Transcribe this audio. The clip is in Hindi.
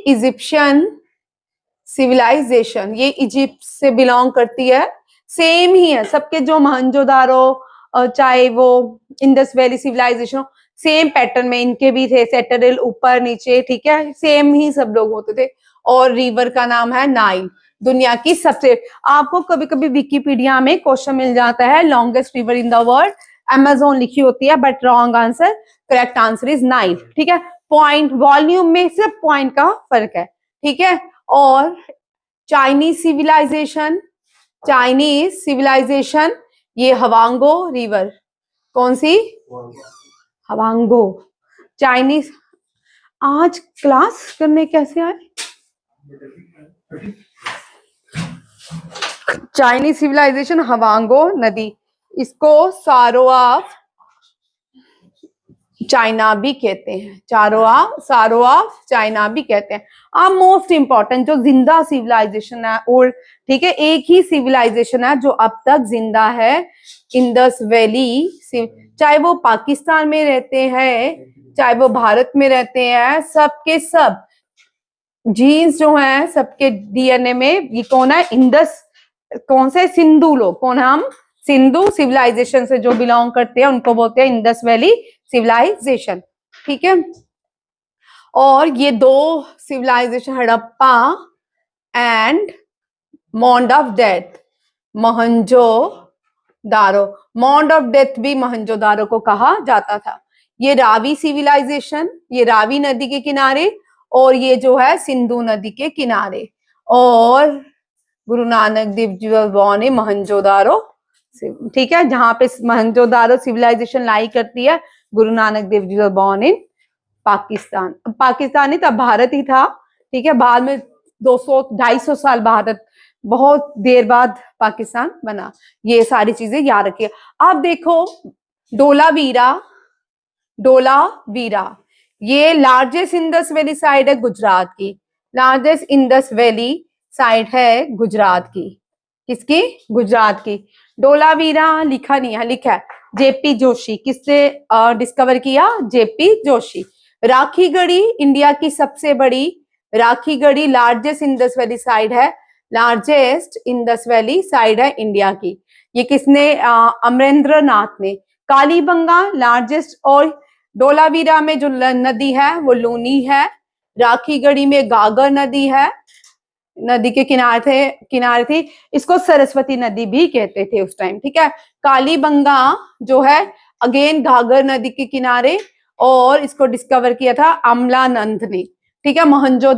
इजिप्शियन सिविलाइजेशन, ये इजिप्ट से बिलोंग करती है, सेम ही है सबके, जो मोहनजोदारो चाहे वो Indus valley civilisation, same pattern में इनके भी थे, सेटरल ऊपर नीचे, ठीक है, सेम ही सब लोग होते थे। और रिवर का नाम है नाइल, दुनिया की सबसे, आपको कभी कभी विकिपीडिया में क्वेश्चन मिल जाता है longest river in the world, Amazon लिखी होती है, but wrong answer, correct answer is Nile, ठीक है। पॉइंट वॉल्यूम में सिर्फ पॉइंट का फर्क है, ठीक है। और चाइनीज सिविलाइजेशन, चाइनीज सिविलाइजेशन, ये हवांगो रिवर, कौन सी, हवांगो, चाइनीज। आज क्लास करने कैसे आए? चाइनीज सिविलाइजेशन हवांगो नदी, इसको सारो ऑफ चाइना भी कहते हैं, सारो ऑफ चाइना भी कहते हैं। अब मोस्ट इंपॉर्टेंट जो जिंदा सिविलाइजेशन है, और ठीक है, एक ही सिविलाइजेशन है जो अब तक जिंदा है, इंडस वैली, चाहे वो पाकिस्तान में रहते हैं, चाहे वो भारत में रहते हैं, सबके सब जीन्स जो हैं सबके डीएनए में, ये कौन है, इंडस, कौन से, सिंधु लोग, कौन है, हम सिंधु सिविलाइजेशन से जो बिलोंग करते हैं उनको बोलते हैं इंडस वैली सिविलाइजेशन, ठीक है। और ये दो civilisation, Harappa and mount of death, Mohenjodaro, mount of death भी मोहनजोदारो को कहा जाता था। ये रावी सिविलाइजेशन, ये रावी नदी के किनारे, और ये जो है सिंधु नदी के किनारे। और गुरु नानक देव जी बॉर्न इन मोहनजोदारो, ठीक है, जहां पे मोहनजोदारो सिविलाइजेशन लाई करती है, गुरु नानक देव जी बॉर्न इन पाकिस्तान, पाकिस्तानी तब भारत ही था, ठीक है, बाद में 200-250 साल भारत, बहुत देर बाद पाकिस्तान बना। ये सारी चीजें याद रखिए। अब देखो डोलावीरा, डोलावीरा, ये लार्जेस्ट इंडस वैली साइड है गुजरात की, लार्जेस्ट इंडस वैली साइड है गुजरात की, किसकी, गुजरात की। डोलावीरा लिखा नहीं है, लिखा है जेपी जोशी, किसने डिस्कवर किया, जेपी जोशी। राखीगढ़ी इंडिया की सबसे बड़ी, Rakhigarhi largest Indus valley side है, लार्जेस्ट इंडस वैली साइड है इंडिया की, ये किसने, अमरेंद्र नाथ ने। कालीबंगा लार्जेस्ट, और डोलावीरा में जो नदी है वो लूनी है, राखीगढ़ी में गागर नदी है, नदी के किनारे थी, इसको सरस्वती नदी भी कहते थे उस टाइम, ठीक है। कालीबंगा जो है अगेन घाघर नदी के किनारे, और इसको डिस्कवर किया था अमलानंद ने, ठीक है। मोहनजोदड़ो